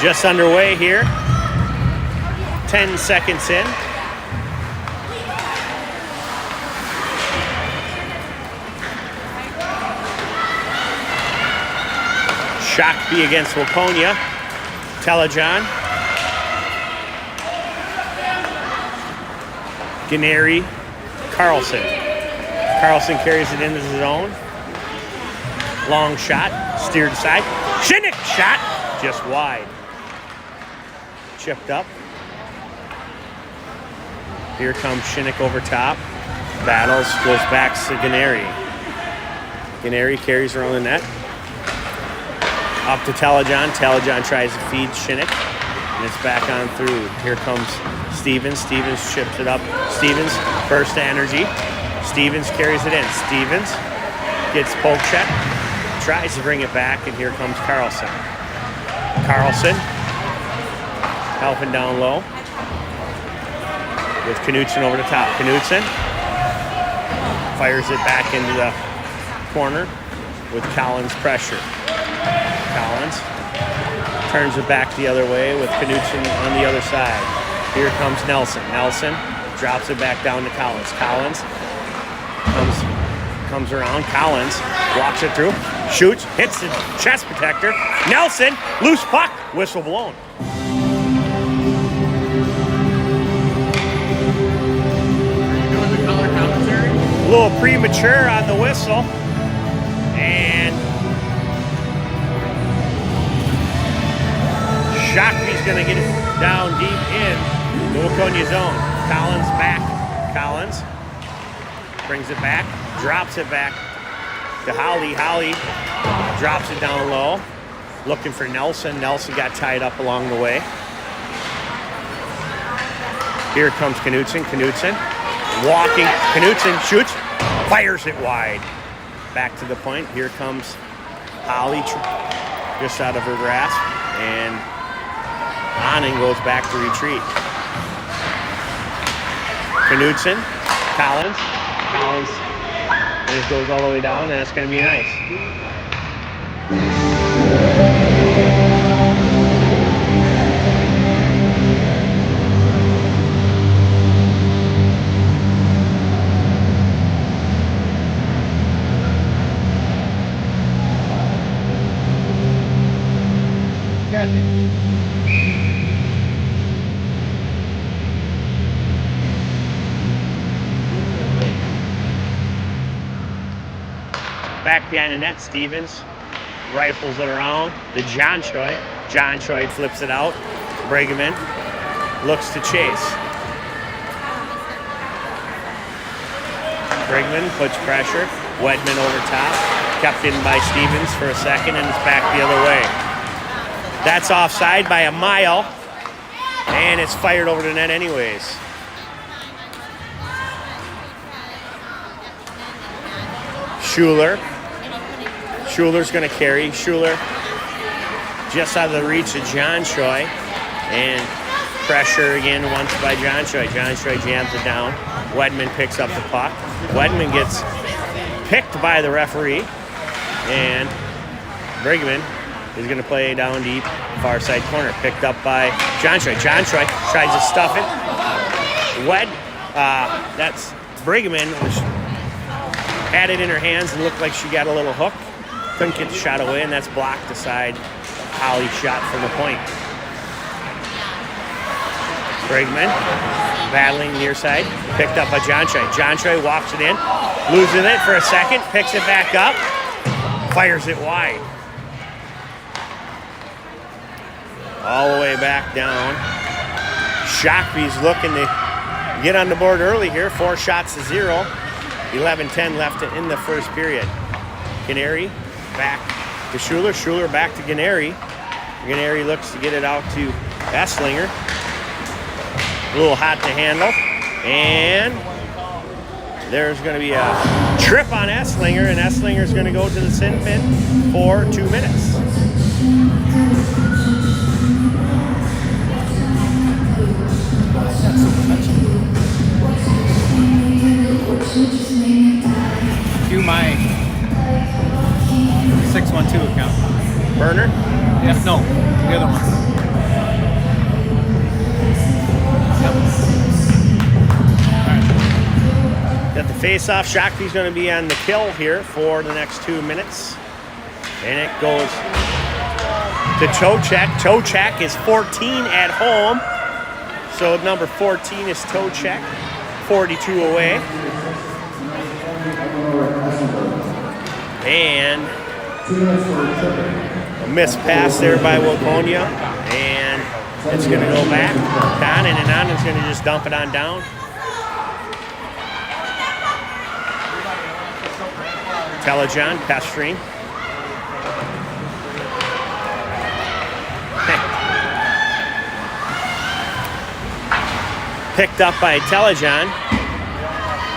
Just underway here. 10 seconds in. Shakopee against Waconia. Telejohn. Ganeri. Carlson. Carlson carries it into the zone. Long shot. Steered aside. Shinnick shot. Just wide. Chipped up. Here comes Shinnick over top. Battles. Goes back to Ganeri. Ganeri carries around the net. Up to Telejohn. Telejohn tries to feed Shinnick. And it's back on through. Here comes Stevens. Stevens chips it up. Stevens, burst to energy. Stevens carries it in. Stevens gets poke check. Tries to bring it back, and here comes Carlson. Carlson helping down low. With Knutson over the top. Knutson fires it back into the corner with Collins pressure. Collins turns it back the other way with Knutson on the other side. Here comes Nelson. Nelson drops it back down to Collins. Collins comes around. Collins walks it through, shoots, hits the chest protector. Nelson, loose puck, whistle blown. Doing the color commentary? A little premature on the whistle. And Shakopee's going to get it down deep in the Waconia zone. Collins back. Collins brings it back, drops it back to Holly. Holly drops it down low, looking for Nelson. Nelson got tied up along the way. Here comes Knutson. Knutson walking. Knutson shoots, fires it wide. Back to the point. Here comes Holly just out of her grasp. And Anning goes back to retreat. Knutson, Collins, and it goes all the way down, and that's going to be nice. Got it. Back behind the net, Stevens rifles it around to John Choi. John Choi flips it out. Brigham looks to chase. Brigham puts pressure. Wedman over top. Kept in by Stevens for a second, and it's back the other way. That's offside by a mile, and it's fired over the net anyways. Schuler's going to carry. Schuler just out of the reach of John Choi. And pressure again once by John Choi. John Choi jams it down. Wedman picks up the puck. Wedman gets picked by the referee. And Brigham is going to play down deep, far side corner. Picked up by John Choi. John Choi tries to stuff it. That's Brigham had it in her hands and looked like she got a little hook. Couldn't get the shot away, and that's blocked aside. Holly's shot from the point. Brigham battling near side. Picked up by John Choi. John Choi walks it in, loses it for a second, picks it back up, fires it wide. All the way back down. Shakopee's looking to get on the board early here. 4 shots to 0. 11-10 left in the first period. Ganeri back to Schuler. Schuler back to Ganeri. Ganeri looks to get it out to Esslinger. A little hot to handle. And there's going to be a trip on Esslinger, and Esslinger's going to go to the sin bin for 2 minutes. Do my 612 account. Burner? Yeah, no, the other one. Got the face-off. Shakopee's going to be on the kill here for the next 2 minutes. And it goes to Tochek. Tochek is 14 at home. So number 14 is Tochek. 42 away. And a missed pass there by Waconia. And it's going to go back. Donan, and Donan's going to just dump it on down. Telejohn pestering. Picked up by Telejohn,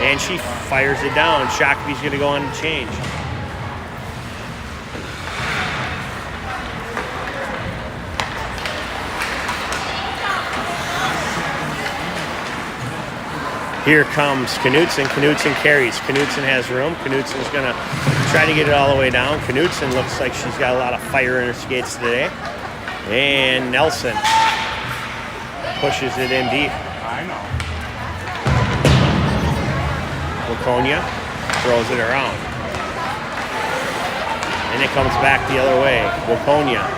and she fires it down. Shakopee's going to go on to change. Here comes Knutson. Knutson carries. Knutson has room. Knutson's going to try to get it all the way down. Knutson looks like she's got a lot of fire in her skates today. And Nelson pushes it in deep. I know. Waconia throws it around. And it comes back the other way. Waconia.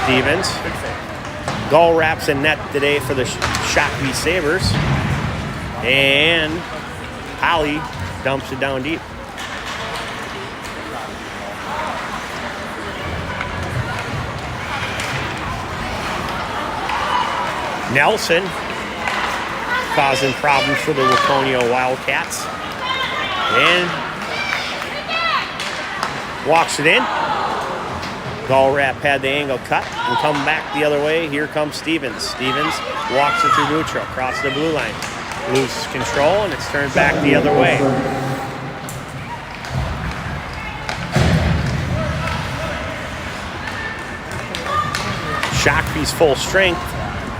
Stevens. Goal wraps in net today for the Shakopee Sabres. And Holly dumps it down deep. Nelson causing problems for the Waconia Wildcats. And walks it in. Goal wrap had the angle cut and come back the other way. Here comes Stevens. Stevens walks it through neutral, across the blue line. Loses control, and it's turned back the other way. Shakopee's full strength,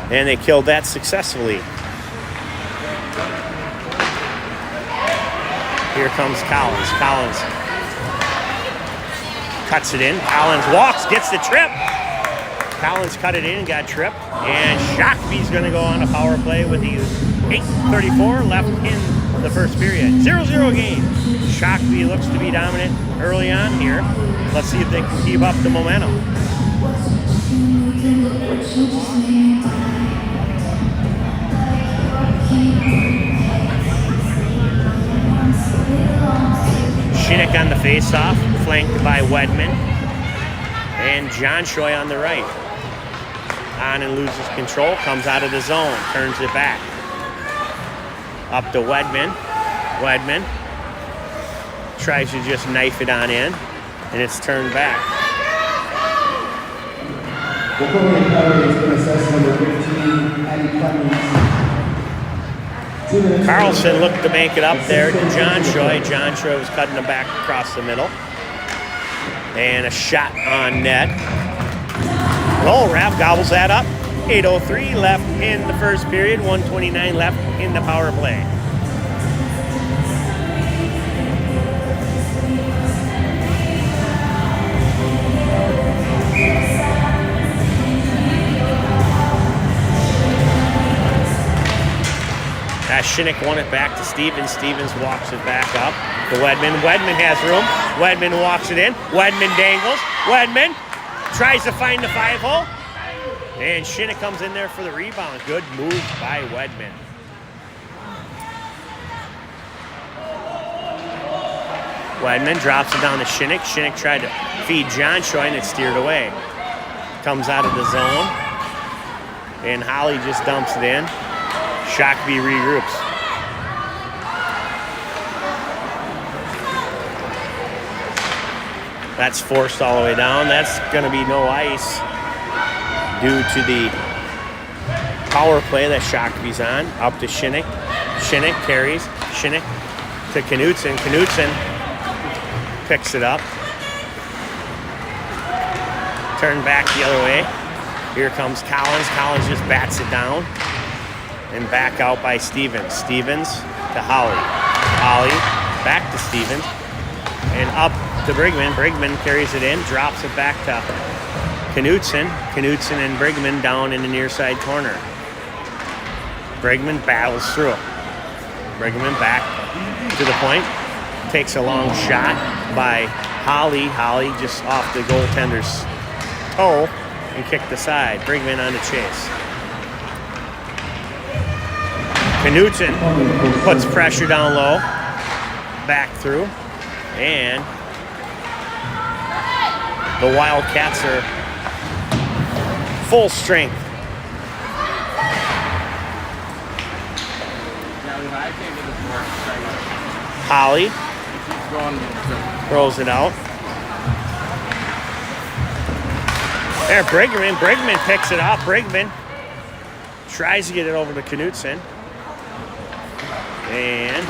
and they killed that successfully. Here comes Collins. Collins cuts it in. Collins walks, gets the trip. Collins cut it in and got tripped. And Shakopee's going to go on a power play with the 8:34 left in the first period. 0-0 game. Shakopee looks to be dominant early on here. Let's see if they can keep up the momentum. Shinnick on the faceoff, flanked by Wedman. And John Shoy on the right. On and loses control, comes out of the zone, turns it back. Up to Wedman. Wedman tries to just knife it on in, and it's turned back. Carlson looked to make it up there to John Shoy. John Shoy was cutting it back across the middle. And a shot on net. Goal wrap gobbles that up. 8:03 left in the first period. 1:29 left in the power play. Shinnick won it back to Stevens. Stevens walks it back up to Wedman. Wedman has room. Wedman walks it in. Wedman dangles. Wedman tries to find the 5-hole. And Shinnick comes in there for the rebound. Good move by Wedman. Wedman drops it down to Shinnick. Shinnick tried to feed John Shoy and it steered away. Comes out of the zone. And Holly just dumps it in. Shakopee regroups. That's forced all the way down. That's going to be no ice due to the power play that Shakopee's on. Up to Shinnick. Shinnick carries. Shinnick to Knutson. Knutson picks it up. Turn back the other way. Here comes Collins. Collins just bats it down. And back out by Stevens. Stevens to Holly. Holly back to Stevens. And up to Brigman. Brigman carries it in, drops it back to Knutson. Knutson and Brigman down in the near side corner. Bregman battles through it. Bregman back to the point. Takes a long shot by Holly. Holly just off the goaltender's toe and kicked aside. Bregman on the chase. Knutson puts pressure down low. Back through. And the Wildcats are full strength. Holly throws it out. There, Bregman. Bregman picks it up. Bregman tries to get it over to Knutson. And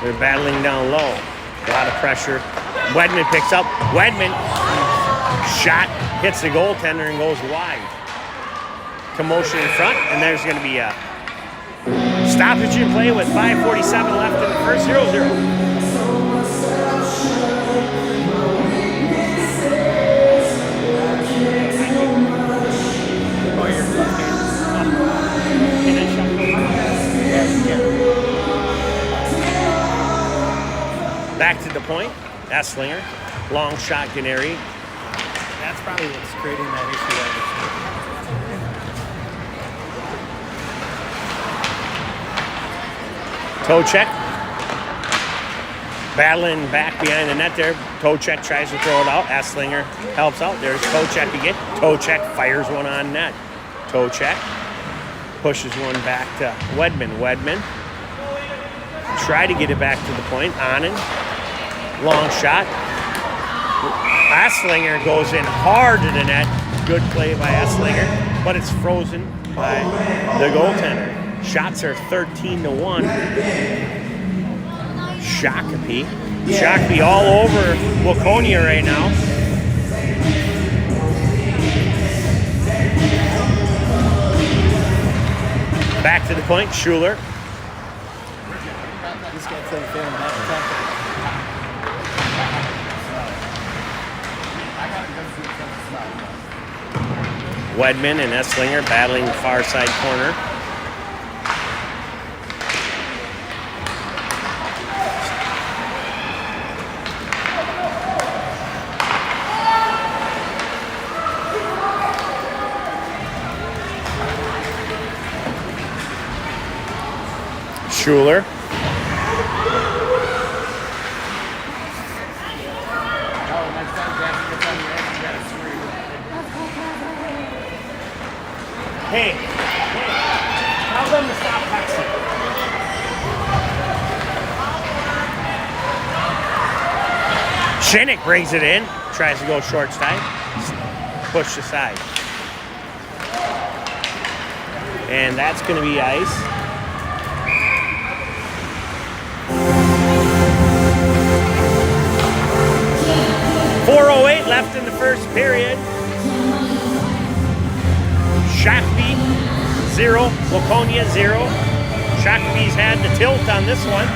they're battling down low. A lot of pressure. Wedman picks up. Wedman shot, hits the goaltender and goes wide. Commotion in front, and there's going to be a stoppage in play with 5:47 left in the first. 0-0. Back to the point. Esslinger. Long shot, Canary. That's probably what's creating that issue right Toe check. Battling back behind the net there. Toe check tries to throw it out. Esslinger helps out. There's toe check again. Toe check fires one on net. Toe check. Pushes one back to Wedman. Wedman. Try to get it back to the point. Anand. Long shot. Esslinger goes in hard to the net. Good play by Esslinger, but it's frozen by the goaltender. Shots are 13-1. Shakopee. Shakopee all over Waconia right now. Back to the point, Schuler. This guy's playing film. Wedman and Esslinger battling the far side corner. Schuler. Hey, tell them to stop texting. Shinnick brings it in, tries to go short side, pushed aside. And that's going to be ice. .408 left in the first period. Shakopee 0, Waconia 0. Shakopee's had the tilt on this one.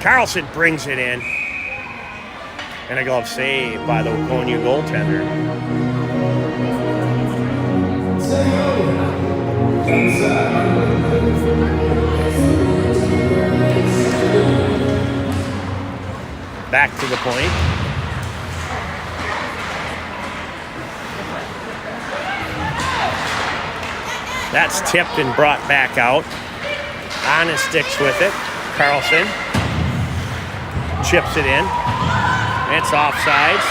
Carlson brings it in. And a glove save by the Waconia goaltender. Back to the point. That's tipped and brought back out. Anna sticks with it. Carlson chips it in. It's offsides.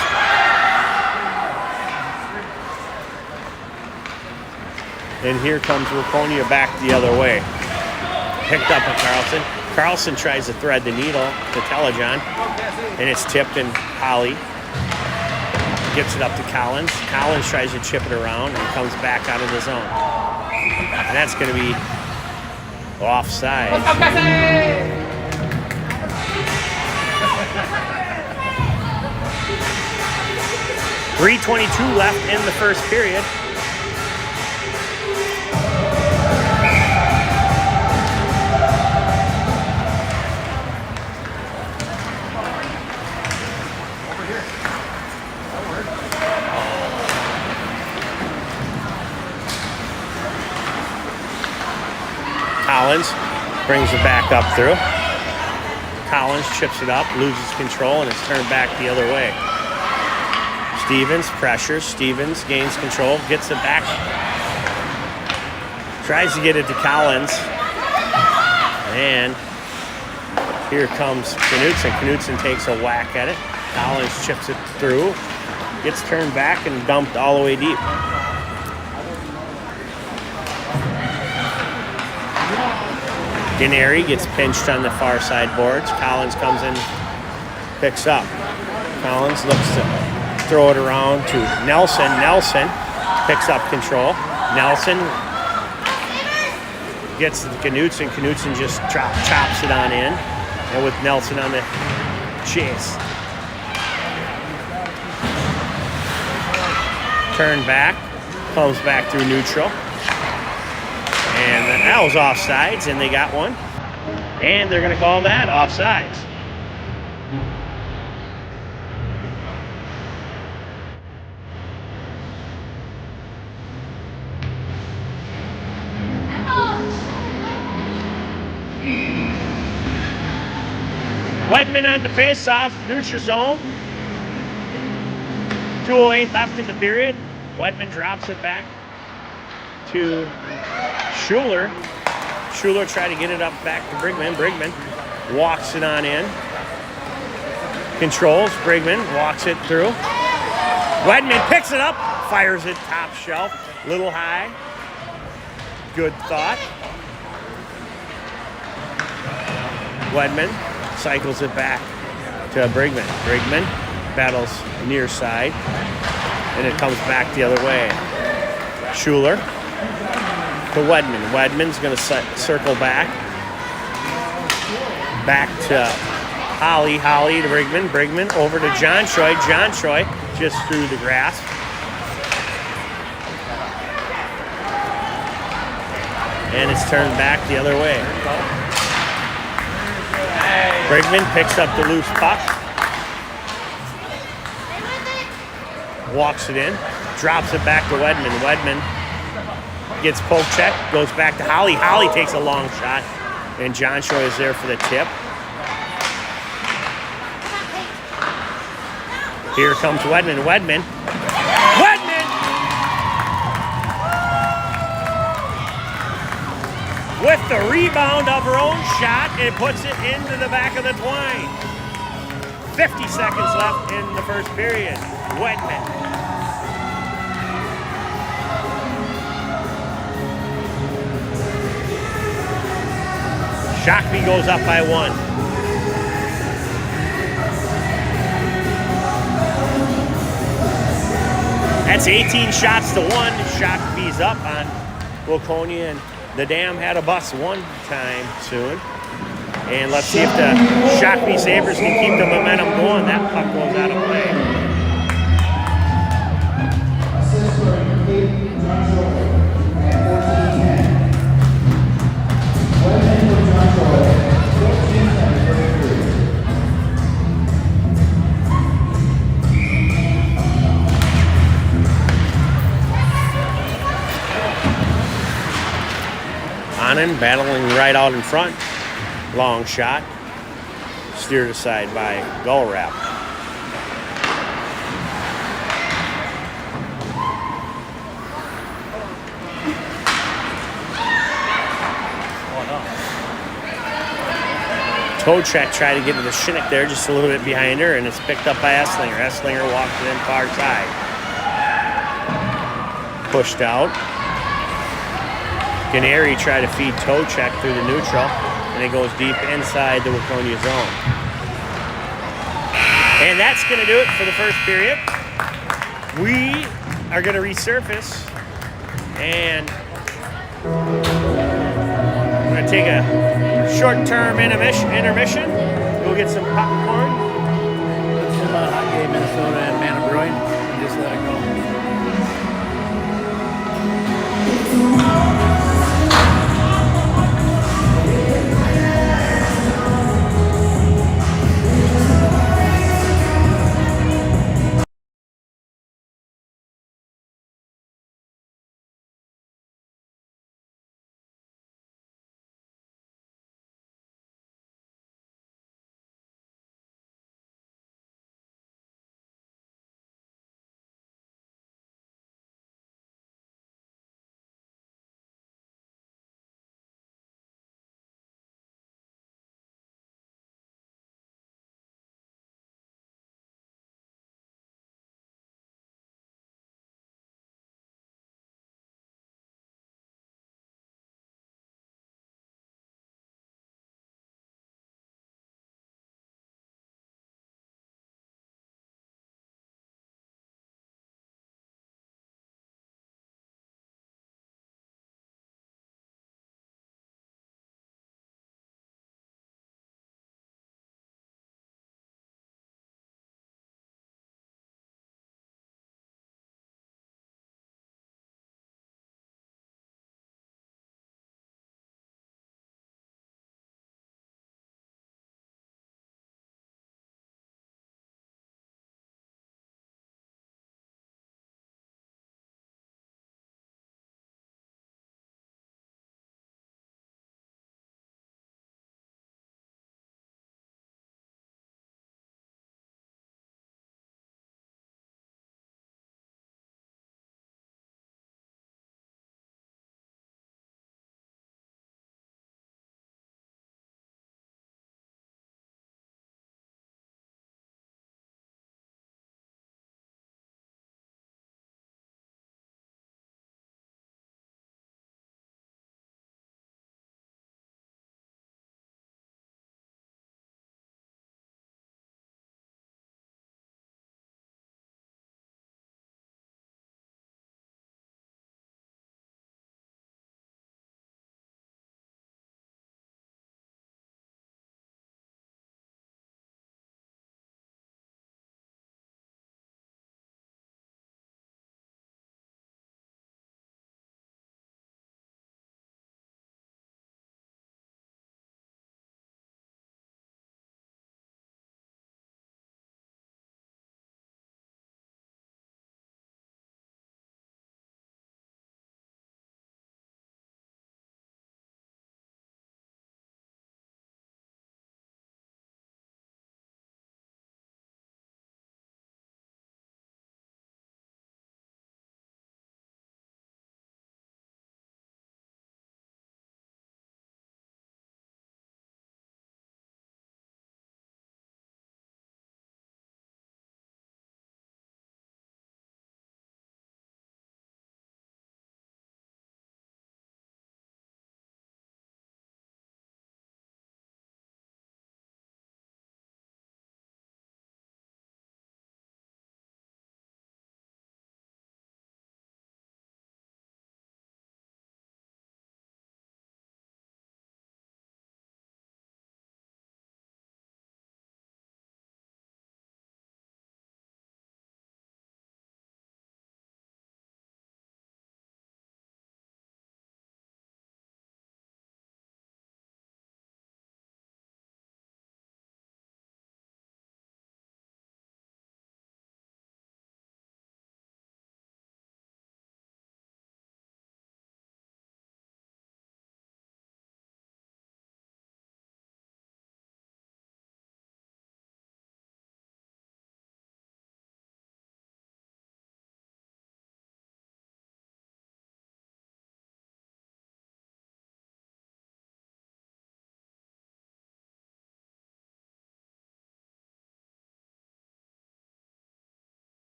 And here comes Waconia back the other way. Picked up by Carlson. Carlson tries to thread the needle to Telejohn. And it's tipped and Holly gets it up to Collins. Collins tries to chip it around and comes back out of the zone. And that's going to be offside. 3:22 left in the first period. Collins brings it back up through. Collins chips it up, loses control, and it's turned back the other way. Stevens pressures. Stevens gains control, gets it back. Tries to get it to Collins. And here comes Knutson. Knutson takes a whack at it. Collins chips it through. Gets turned back and dumped all the way deep. Ganeri gets pinched on the far side boards. Collins comes in, picks up. Collins looks to throw it around to Nelson. Nelson picks up control. Nelson gets to Knutson. Knutson just chops it on in. And with Nelson on the chase. Turn back, comes back through neutral. And that was offsides, and they got one. And they're going to call that offsides. Wedman on the face-off, neutral zone. 2:08 left in the period. Wedman drops it back to Schuler. Schuler tried to get it up back to Brigman. Brigman walks it on in. Controls. Brigman walks it through. Wedman picks it up, fires it top shelf, little high. Good thought. Wedman cycles it back to Brigman. Brigman battles near side, and it comes back the other way. Schuler to Wedman. Wedman's going to circle back. Back to Holly. Holly to Brigman. Brigman over to John Troy. John Troy just through the grasp. And it's turned back the other way. Brigman picks up the loose puck. Walks it in. Drops it back to Wedman. Wedman gets poke check. Goes back to Holly. Holly takes a long shot. And John Troy is there for the tip. Here comes Wedman. Wedman. Wedman! With the rebound of her own shot, it puts it into the back of the twine. 50 seconds left in the first period. Wedman. Shakopee goes up by 1. That's 18 shots to 1. Shakopee's up on Waconia, and the Dam had a bus one time soon. And let's see if the Shakopee Sabres can keep the momentum going. That puck goes out of play. Anand battling right out in front. Long shot. Steered aside by Gullrap. Toe check tried to get to the Shinnick there, just a little bit behind her, and it's picked up by Esslinger. Esslinger walked it in far side. Pushed out. Ganeri tried to feed toe check through the neutral, and it goes deep inside the Waconia zone. And that's going to do it for the first period. We are going to resurface, and we're going to take a short-term intermission. Go get some popcorn. Some hot game Minnesota and Mana Brewing, and just let it go.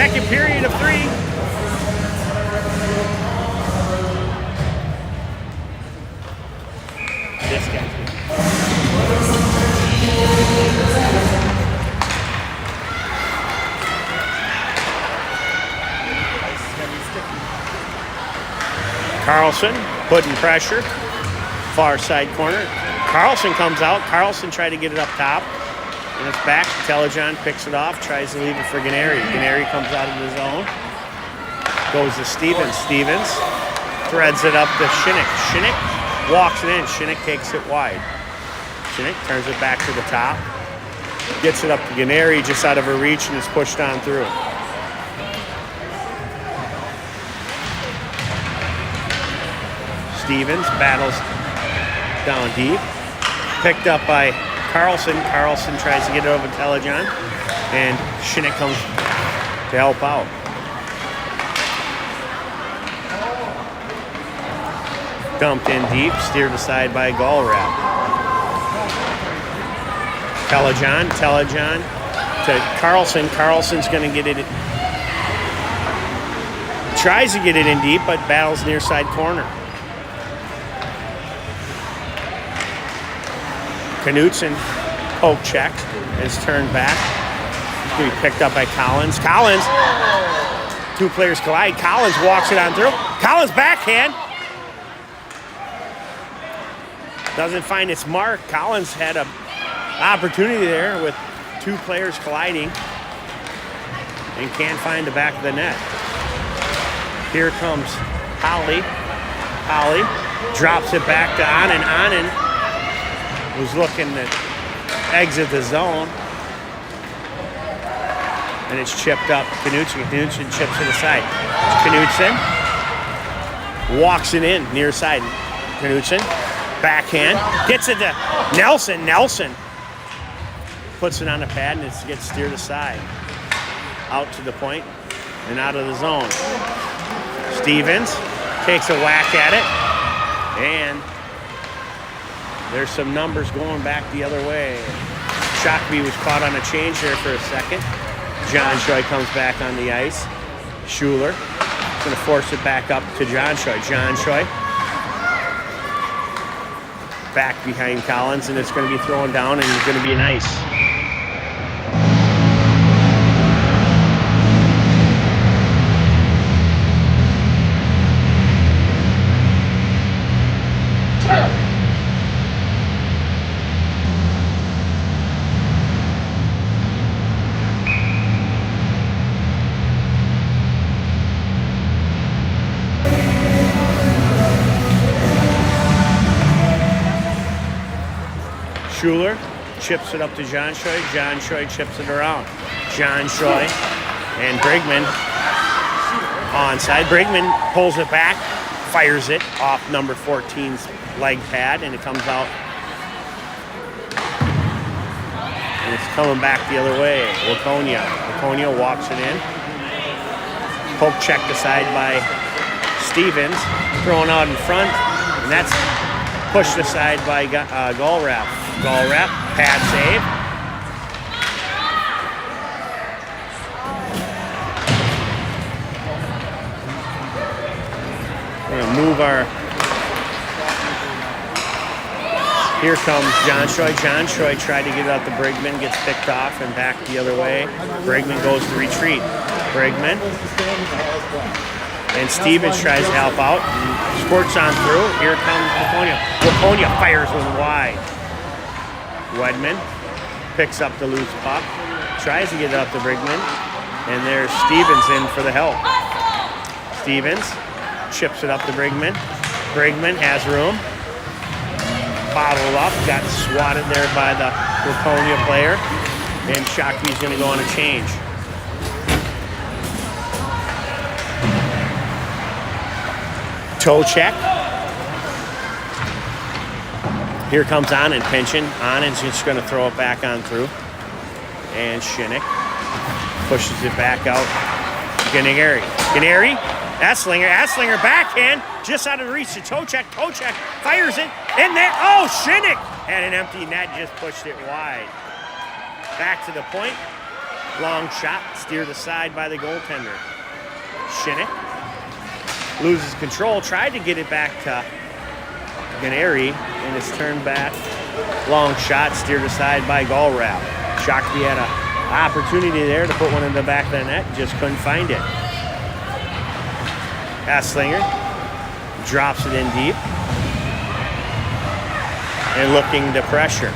Second period of 3. This guy. Carlson putting pressure. Far side corner. Carlson comes out. Carlson tried to get it up top. And it's back. Telejohn picks it off. Tries to leave it for Ganeri. Ganeri comes out of the zone. Goes to Stevens. Stevens threads it up to Shinnick. Shinnick walks it in. Shinnick takes it wide. Shinnick turns it back to the top. Gets it up to Ganeri just out of her reach and is pushed on through. Stevens battles down deep. Picked up by Carlson. Carlson tries to get it over Telejohn. And Shinnick comes to help out. Dumped in deep, steered aside by Gallrap. Telejohn to Carlson. Carlson's going to get it. Tries to get it in deep, but battles near side corner. Knutson poke checked, is turned back. Going to be picked up by Collins. Collins, 2 players collide. Collins walks it on through. Collins backhand. Doesn't find its mark. Collins had an opportunity there with 2 players colliding and can't find the back of the net. Here comes Holly. Holly drops it back to Anand. Anand was looking to exit the zone. And it's chipped up. Knutson. Knutson chips it aside. Knutson walks it in near side. Knutson. Backhand, gets it to Nelson. Nelson puts it on the pad and it gets steered aside. Out to the point and out of the zone. Stevens takes a whack at it. And there's some numbers going back the other way. Shakopee was caught on a change there for a second. John Shoy comes back on the ice. Schuler going to force it back up to John Shoy. John Shoy back behind Collins, and it's going to be thrown down, and it's going to be an ice. Schuler chips it up to John Shoy. John Shoy chips it around. John Shoy and Brigman onside. Brigman pulls it back, fires it off number 14's leg pad, and it comes out. And it's coming back the other way. Waconia. Waconia walks it in. Poke checked aside by Stevens. Thrown out in front, and that's pushed aside by Gallrap. Gallrap, pad save. We're going to move our... Here comes John Shoy. John Shoy tried to get it out to Brigman, gets picked off and back the other way. Brigman goes to retreat. Brigman. And Stevens tries to help out. And squirts on through. Here comes Waconia. Waconia fires one wide. Wedman picks up the loose puck. Tries to get it up to Brigman. And there's Stevens in for the help. Stevens chips it up to Brigman. Brigman has room. Bottled up. Got swatted there by the Waconia player. And Shakopee's going to go on a change. Toe check. Here comes Anand pinching. Anand's just going to throw it back on through. And Shinnick pushes it back out. Ganeri. Ganeri. Esslinger. Esslinger backhand. Just out of reach to toe check. Toe check. Fires it. In there. Oh, Shinnick had an empty net. Just pushed it wide. Back to the point. Long shot, steered aside by the goaltender. Shinnick loses control, tried to get it back to Ganeri, and it's turned back. Long shot, steered aside by Gallrap. Shakopee had an opportunity there to put one in the back of the net, just couldn't find it. Esslinger drops it in deep and looking to pressure.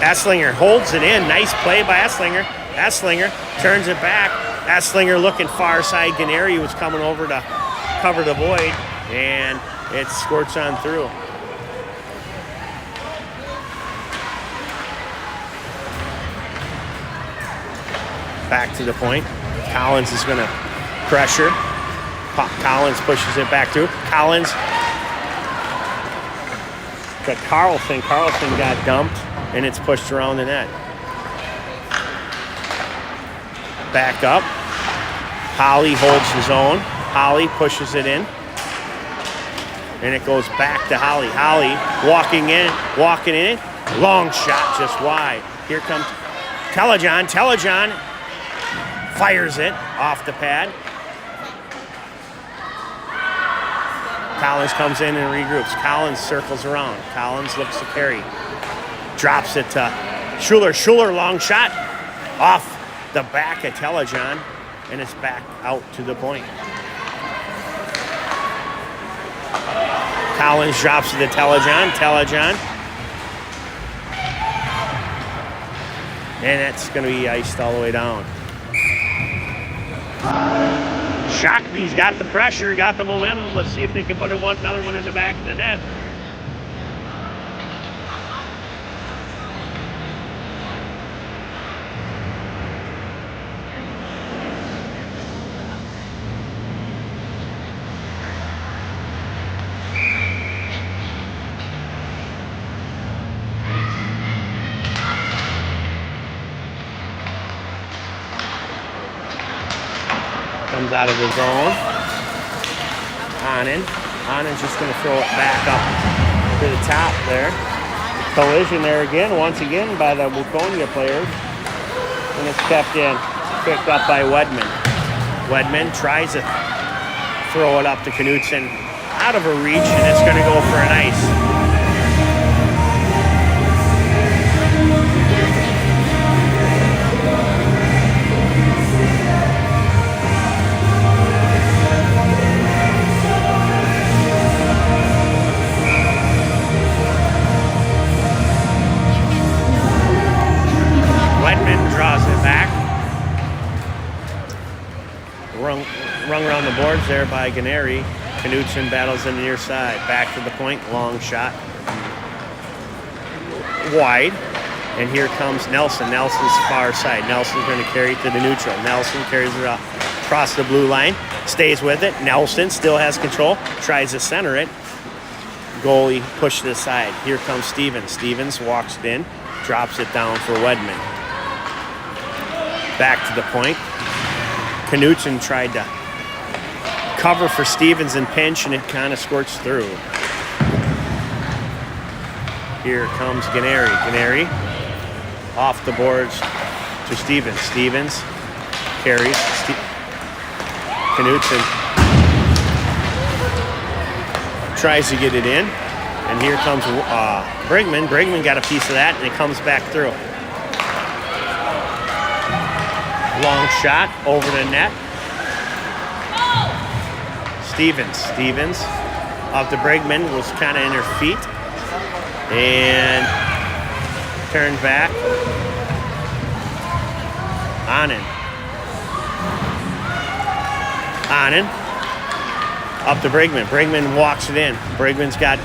Esslinger holds it in. Nice play by Esslinger. Esslinger turns it back. Esslinger looking far side. Ganeri was coming over to cover the void, and it squirts on through. Back to the point. Collins is going to pressure. Collins pushes it back through. Collins got Carlson. Carlson got dumped, and it's pushed around the net. Back up. Holly holds his own. Holly pushes it in. And it goes back to Holly. Holly walking in. Long shot just wide. Here comes Telejohn. Telejohn fires it off the pad. Collins comes in and regroups. Collins circles around. Collins looks to carry. Drops it to Schuler. Schuler, long shot off the back of Telejohn, and it's back out to the point. Collins drops it to Telejohn. Telejohn. And that's going to be iced all the way down. Shakopee's got the pressure, got the momentum. Let's see if they can put another one in the back of the net. Comes out of the zone. Annen's just going to throw it back up to the top there. Collision there again, once again, by the Waconia players. And it's kept in. Picked up by Wedman. Wedman tries to throw it up to Knutson. Out of her reach, and it's going to go for an ice. Draws it back. Rung around the boards there by Ganeri. Knutson battles in the near side. Back to the point. Long shot. Wide. And here comes Nelson. Nelson's far side. Nelson's going to carry it to the neutral. Nelson carries it up across the blue line. Stays with it. Nelson still has control. Tries to center it. Goalie pushed it aside. Here comes Stevens. Stevens walks it in. Drops it down for Wedman. Back to the point. Knutson tried to cover for Stevens and pinch, and it kind of squirts through. Here comes Ganeri. Ganeri off the boards to Stevens. Stevens carries. Knutson tries to get it in, and here comes Brigman. Brigman got a piece of that, and it comes back through. Long shot over the net. Stevens up to Brigman, was kind of in her feet and turned back. Annen up to Brigman. Brigman walks it in. Brigman's got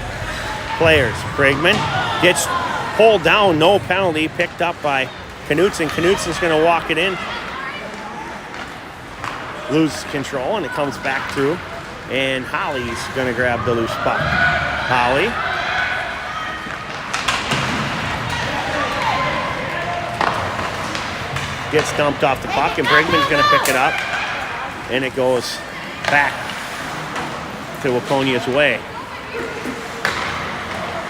players. Brigman gets pulled down, no penalty, picked up by Knutson. Knutson's going to walk it in. Loses control, and it comes back through, and Holly's going to grab the loose puck. Holly gets dumped off the puck, and Brigman's going to pick it up, and it goes back to Waconia's way.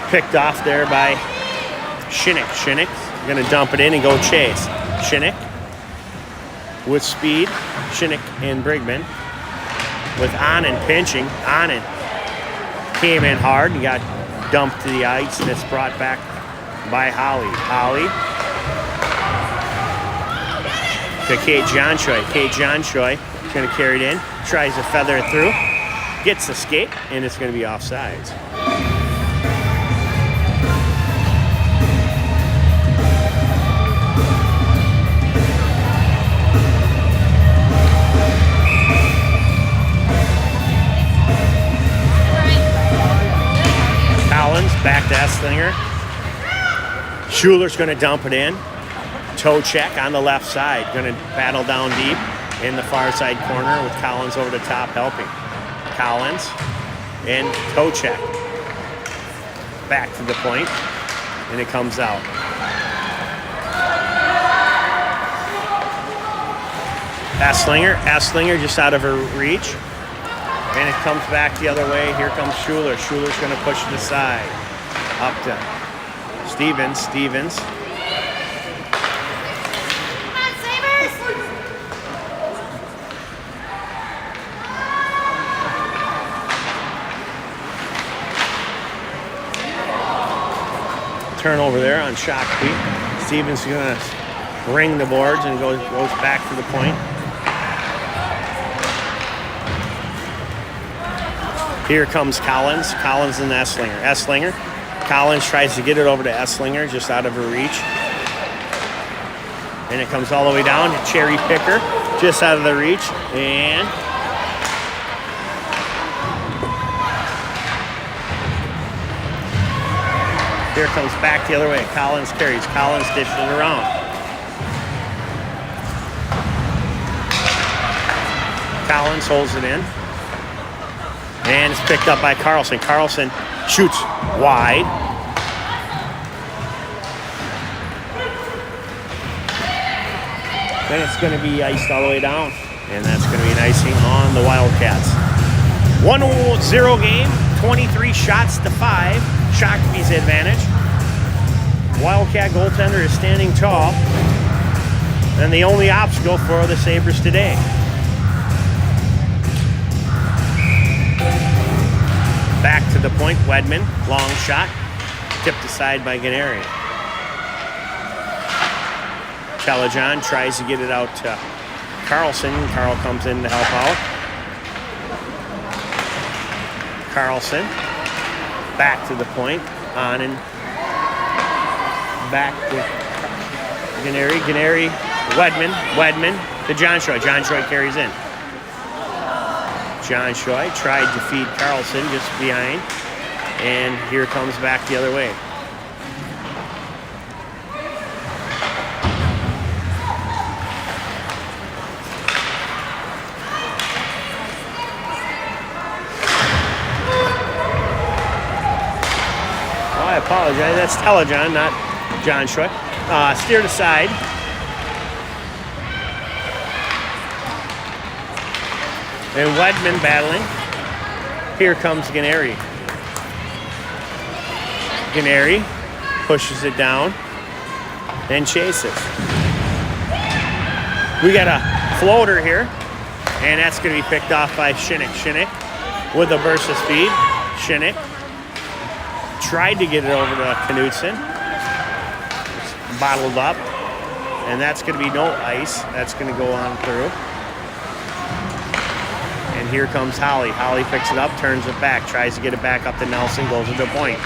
Picked off there by Shinnick's going to dump it in and go chase. Shinnick with speed. Shinnick and Brigman with Anand pinching. Anand came in hard. He got dumped to the ice, and it's brought back by Holly. Holly to Kate Johnshoy. Kate Johnshoy is going to carry it in. Tries to feather it through. Gets the skate, and it's going to be offsides. Back to Esslinger. Schuler's going to dump it in. Toe check on the left side. Going to battle down deep in the far side corner with Collins over the top helping. Collins and toe check. Back to the point, and it comes out. Esslinger just out of her reach. And it comes back the other way. Here comes Schuler. Schuler's going to push it aside. Up to Stevens. Come on, Sabres! Turnover there on Shakopee. Stevens is going to ring the boards and goes back to the point. Here comes Collins. Collins and Esslinger. Collins tries to get it over to Esslinger, just out of her reach. And it comes all the way down to Cherry Picker, just out of the reach. And here comes back the other way. Collins carries. Collins dishes it around. Collins holds it in. And it's picked up by Carlson. Carlson shoots wide. Then it's going to be iced all the way down. And that's going to be an icing on the Wildcats. 1-0 game, 23 shots to 5. Shakopee's advantage. Wildcat goaltender is standing tall. And the only obstacle for the Sabres today. Back to the point, Wedman, long shot, tipped aside by Ganeri. Telejohn tries to get it out to Carlson. Carl comes in to help out. Carlson, back to the point, on and back to Ganeri. Ganeri, Wedman to Johnshoy. Johnshoy carries in. Johnshoy tried to feed Carlson just behind, and here comes back the other way. Oh, I apologize. That's Telejohn, not Johnshoy. Steered aside. And Wedman battling. Here comes Ganeri. Ganeri pushes it down, then chases. We got a floater here, and that's going to be picked off by Shinnick. Shinnick with a burst of speed. Shinnick tried to get it over to Knudsen. It's bottled up, and that's going to be no ice. That's going to go on through. And here comes Holly. Holly picks it up, turns it back, tries to get it back up to Nelson, goes to the point.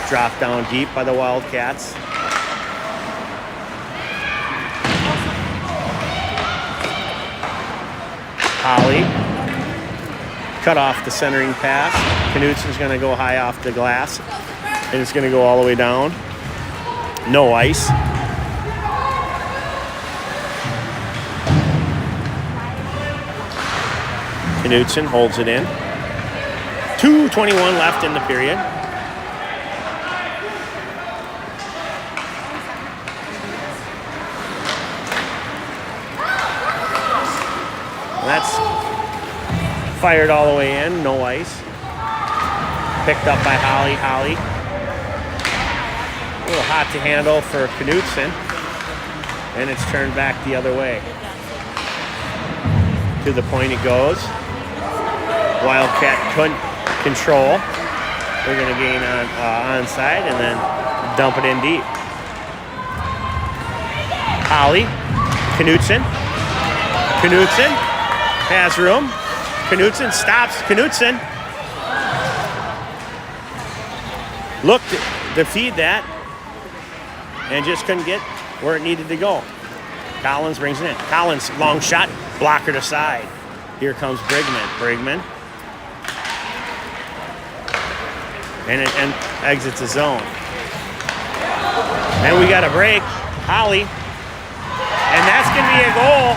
Dropped down deep by the Wildcats. Holly cut off the centering pass. Knudsen's going to go high off the glass, and it's going to go all the way down. No ice. Knudsen holds it in. 2:21 left in the period. That's fired all the way in, no ice. Picked up by Holly. Holly little hot to handle for Knutson. And it's turned back the other way. To the point it goes. Wildcat couldn't control. They're going to gain on onside and then dump it in deep. Holly, Knutson. Knutson has room. Knutson stops. Knutson looked to feed that and just couldn't get where it needed to go. Collins brings it in. Collins, long shot, blocker to side. Here comes Brigman. Brigman. And it exits the zone. And we got a break. Holly. And that's going to be a goal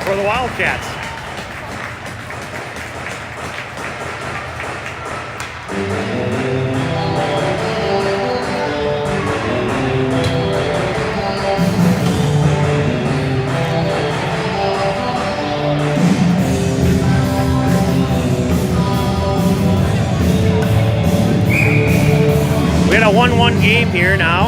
for the Wildcats. We got a 1-1 game here now.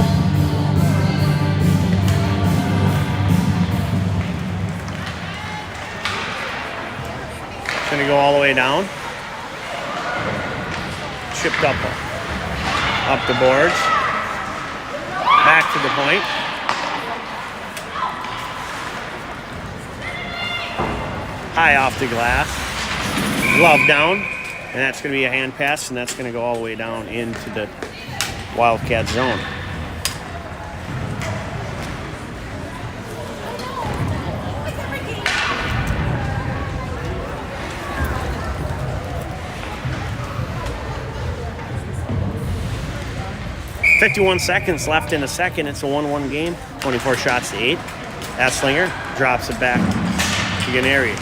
It's going to go all the way down. Chipped up the boards. Back to the point. High off the glass. Glove down. And that's going to be a hand pass, and that's going to go all the way down into the Wildcat zone. .51 seconds left in the second. It's a 1-1 game. 24 shots to 8. Esslinger drops it back to Ganeri.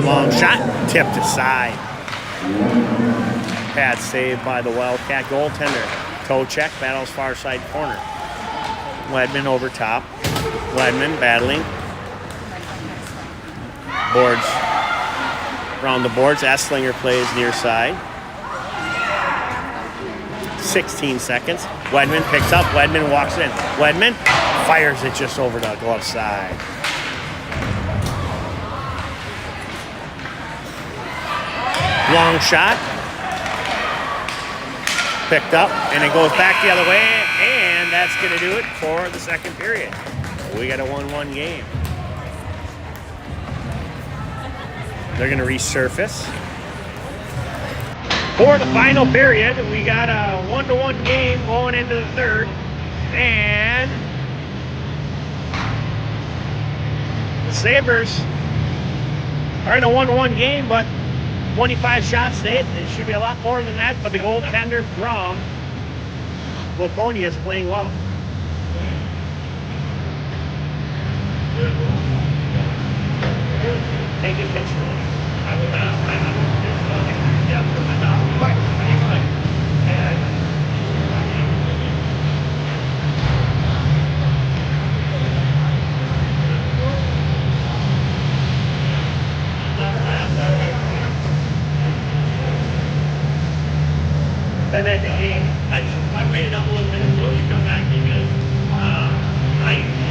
Long shot, tipped aside. Pad saved by the Wildcat goaltender. Toe check, battles far side corner. Wedman over top. Wedman battling. Boards. Around the boards, Esslinger plays near side. 16 seconds. Wedman picks up. Wedman walks in. Wedman fires it just over the glove side. Long shot. Picked up, and it goes back the other way, and that's going to do it for the second period. We got a 1-1 game. They're going to resurface. For the final period, we got a 1-1 game going into the third, and the Sabres are in a 1-1 game, but 25 shots to hit. It should be a lot more than that, but the goaltender from Waconia is playing well. Take a picture. And then the game, I waited up a little bit until you come back because I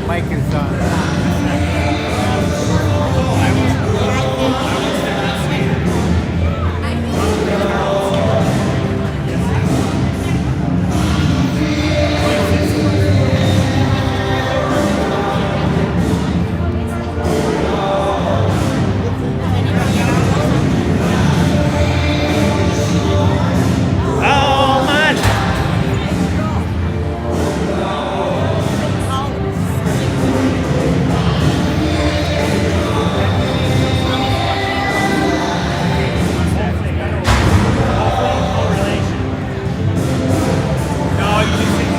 Mike is Oh, man. No, you just said,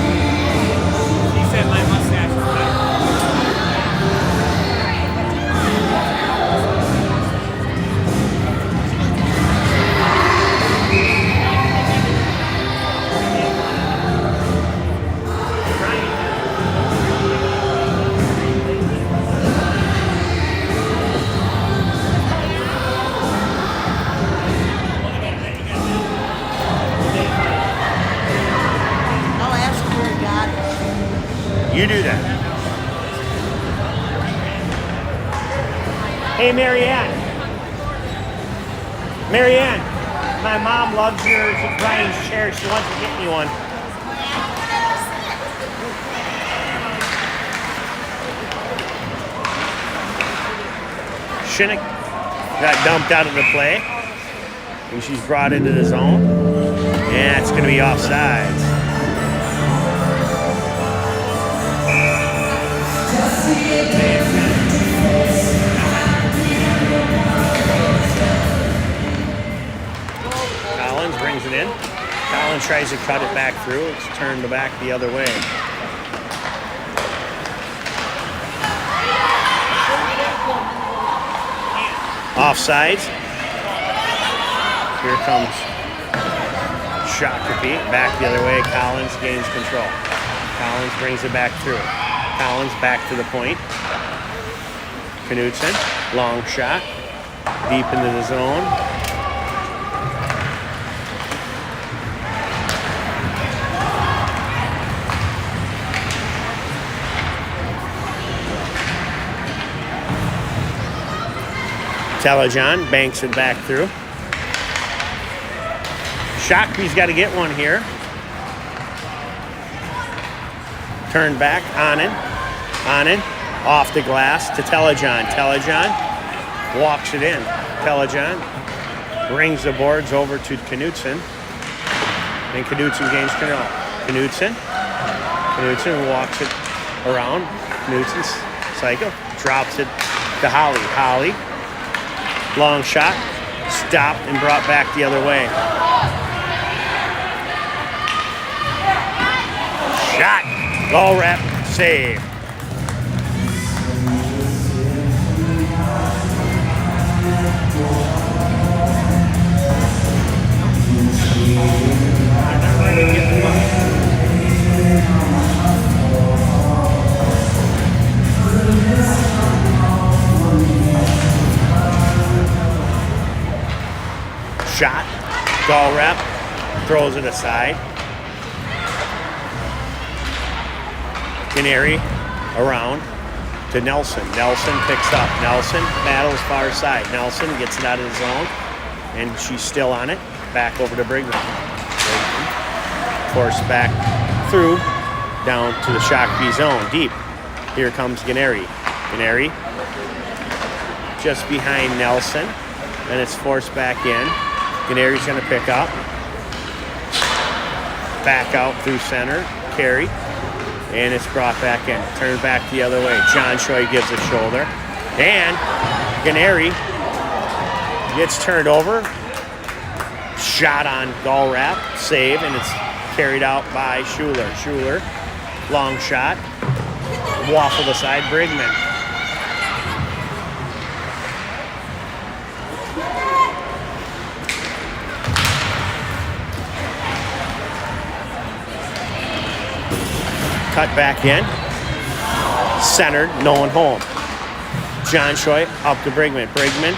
he said my mustache is better. I'll ask you where you got it. You do that. Hey, Marianne. Marianne, my mom loves yours and Brian's chair. She wants to get me one. Shinnick got dumped out of the play. And she's brought into the zone. And it's going to be offsides. Collins brings it in. Collins tries to cut it back through. It's turned back the other way. Offsides. Here comes Shakopee. Back the other way. Collins gains control. Collins brings it back through. Collins back to the point. Knudsen, long shot. Deep into the zone. Telejohn banks it back through. Shakopee's got to get one here. Turn back, Onen, off the glass to Telejohn. Telejohn walks it in. Telejohn brings the boards over to Knudsen. And Knudsen gains control. Knudsen walks it around. Knudsen's cycle, drops it to Holly. Holly, long shot, stopped and brought back the other way. Shot, goal wrap, save. Shot, goal wrap, throws it aside. Canary around to Nelson. Nelson picks up. Nelson battles far side. Nelson gets it out of the zone, and she's still on it. Back over to Brigman. Forced back through, down to the Shakopee zone, deep. Here comes Ganeri. Ganeri just behind Nelson, and it's forced back in. Ganeri's going to pick up. Back out through center, carry, and it's brought back in. Turned back the other way. John Choi gives a shoulder, and Ganeri gets turned over. Shot on goal wrap, save, and it's carried out by Schuler. Schuler, long shot, waffled aside, Brigman. Cut back in, centered, no one home. John Choi up to Brigman. Brigman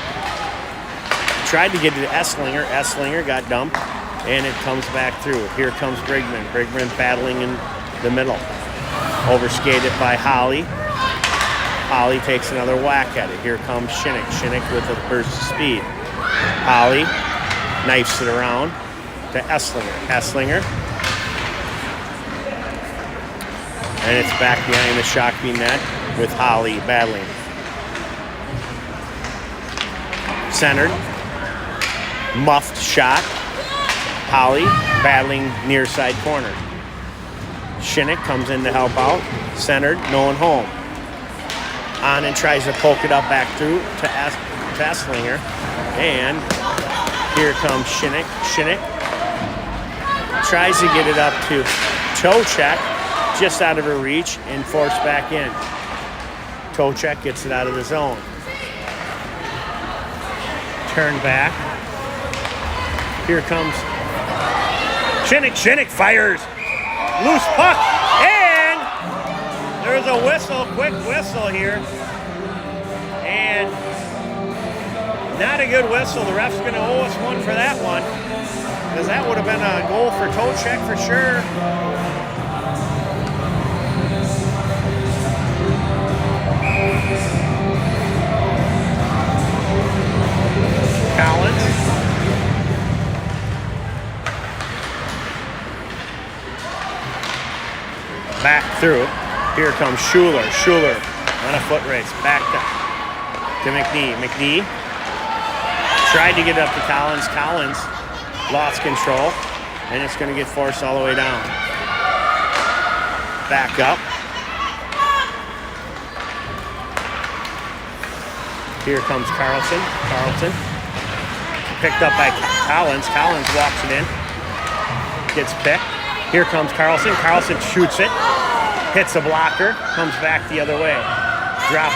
tried to get to Esslinger. Esslinger got dumped, and it comes back through. Here comes Brigman. Brigman battling in the middle. Overskated by Holly. Holly takes another whack at it. Here comes Shinnick. Shinnick with a burst of speed. Holly knifes it around to Esslinger. Esslinger. And it's back behind the Shakopee net with Holly battling. Centered. Muffed shot. Holly battling near side corner. Shinnick comes in to help out. Centered, no one home. On and tries to poke it up back through to Esslinger. And here comes Shinnick. Shinnick tries to get it up to toe check, just out of her reach, and forced back in. Toe check gets it out of the zone. Turn back. Here comes Shinnick. Shinnick fires. Loose puck. And there's a whistle, quick whistle here. And not a good whistle. The ref's going to owe us one for that one, because that would have been a goal for toe check for sure. Collins. Back through. Here comes Schuler. Schuler on a foot race. Back to McNee. McNee tried to get up to Collins. Collins lost control, and it's going to get forced all the way down. Back up. Here comes Carlson. Carlson picked up by Collins. Collins walks it in. Gets picked. Here comes Carlson. Carlson shoots it. Hits a blocker. Comes back the other way. Drop.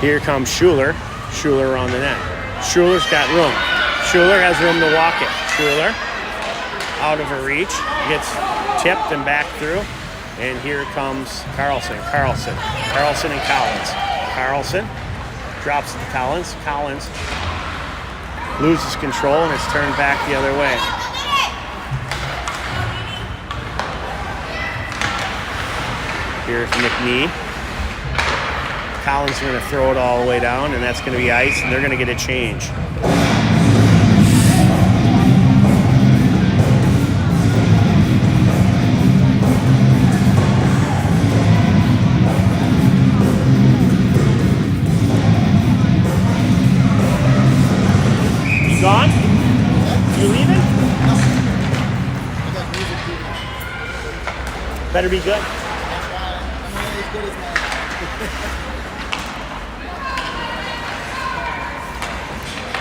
Here comes Schuler. Schuler on the net. Schuler's got room. Schuler has room to walk it. Schuler out of her reach. Gets tipped and back through. And here comes Carlson. Carlson. Carlson and Collins. Carlson drops it to Collins. Collins loses control, and it's turned back the other way. Here's McNee. Collins is going to throw it all the way down, and that's going to be ice, and they're going to get a change. Gone? You leaving? Better be good.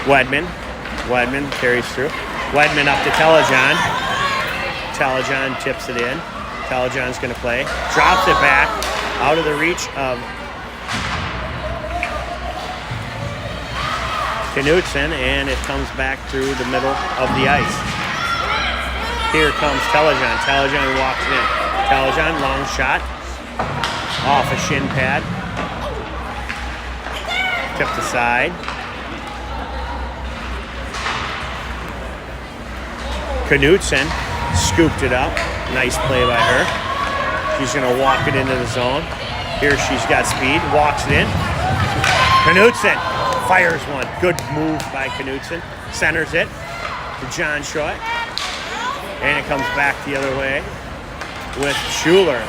Wedman carries through. Wedman up to Telejohn. Telejohn tips it in. Telejohn's going to play. Drops it back out of the reach of Knutson, and it comes back through the middle of the ice. Here comes Telejohn. Telejohn walks it in. Telejohn, long shot. Off a shin pad. Tipped aside. Knutson scooped it up. Nice play by her. She's going to walk it into the zone. Here she's got speed. Walks it in. Knutson fires one. Good move by Knutson. Centers it to John Choi. And it comes back the other way with Schuler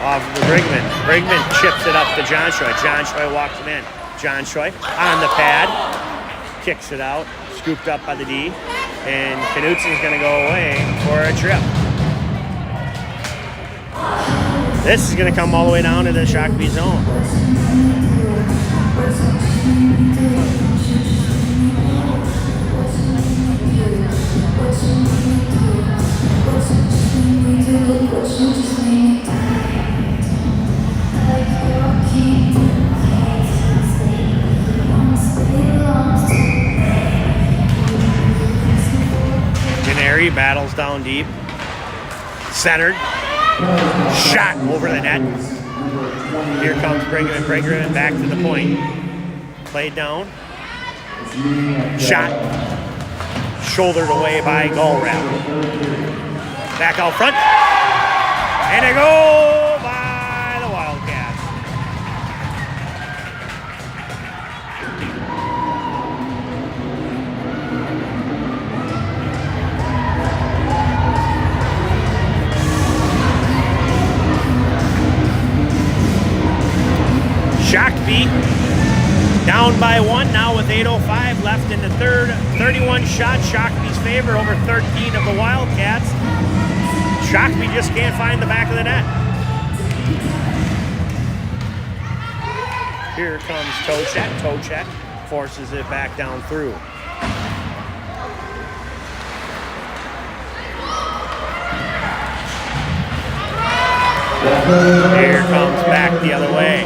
off the Brigman. Brigman chips it up to John Choi. John Choi walks it in. John Choi on the pad. Kicks it out. Scooped up by the D. And Knutson's going to go away for a trip. This is going to come all the way down to the Shakopee zone. Gennari battles down deep. Centered. Shot over the net. Here comes Brinkman back to the point. Played down. Shot. Shouldered away by Gallrap. Back out front. And a goal by the Wildcats. Shakopee down by 1 now with 8:05 left in the third. 31 shots, Shakopee's favor over 13 of the Wildcats. Shakopee just can't find the back of the net. Here comes Tochek. Tochek forces it back down through. Here comes back the other way.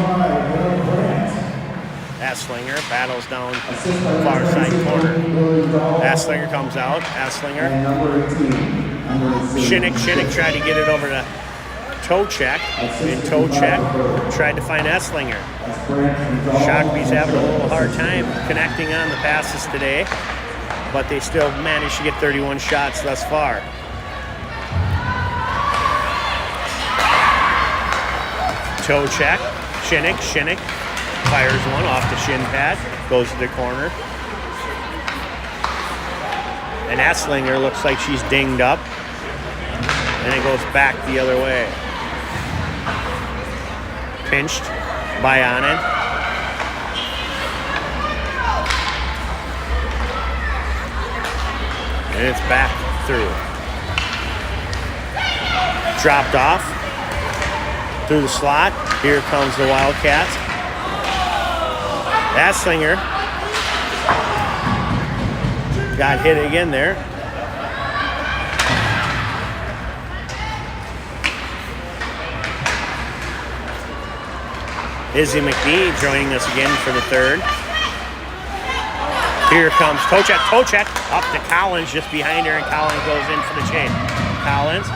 Esslinger battles down far side corner. Esslinger comes out. Esslinger. Shinnick tried to get it over to Tochek, and Tochek tried to find Esslinger. Shakopee's having a little hard time connecting on the passes today, but they still managed to get 31 shots thus far. Tochek, Shinnick fires one off the shin pad, goes to the corner. And Esslinger looks like she's dinged up, and it goes back the other way. Pinched by Anand. And it's back through. Dropped off through the slot. Here comes the Wildcats. Esslinger got hit again there. Izzy McNee joining us again for the third. Here comes Tochek. Tochek up to Collins just behind her, and Collins goes in for the chase. Collins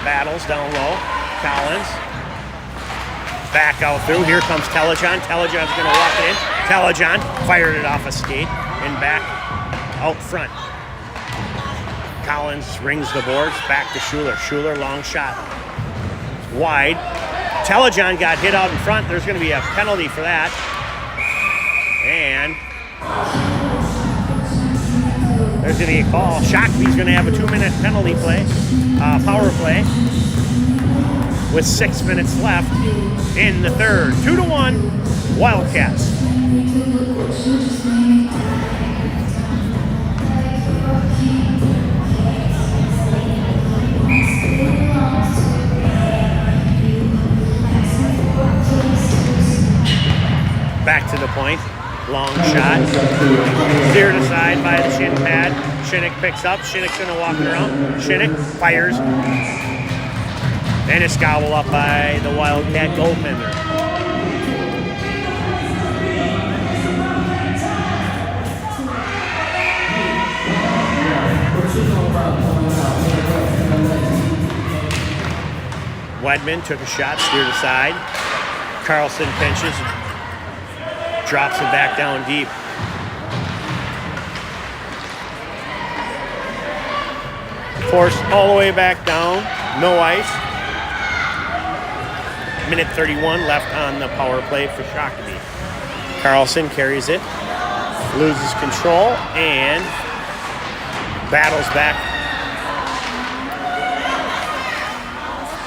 battles down low. Collins back out through. Here comes Telejon. Telejon's going to walk it in. Telejon fired it off a skate and back out front. Collins rings the boards. Back to Schuler. Schuler, long shot. Wide. Telejon got hit out in front. There's going to be a penalty for that. And there's going to be a call. Shakopee's going to have a 2-minute penalty play, power play, with 6 minutes left in the third. 2-1, Wildcats. Back to the point. Long shot. Steered aside by the shin pad. Shinnick picks up. Shinnick's going to walk it around. Shinnick fires. And it's gobbled up by the Wildcat goaltender. Wedman took a shot, steered aside. Carlson pinches, drops it back down deep. Forced all the way back down, no ice. Minute 31 left on the power play for Shakopee. Carlson carries it, loses control, and battles back.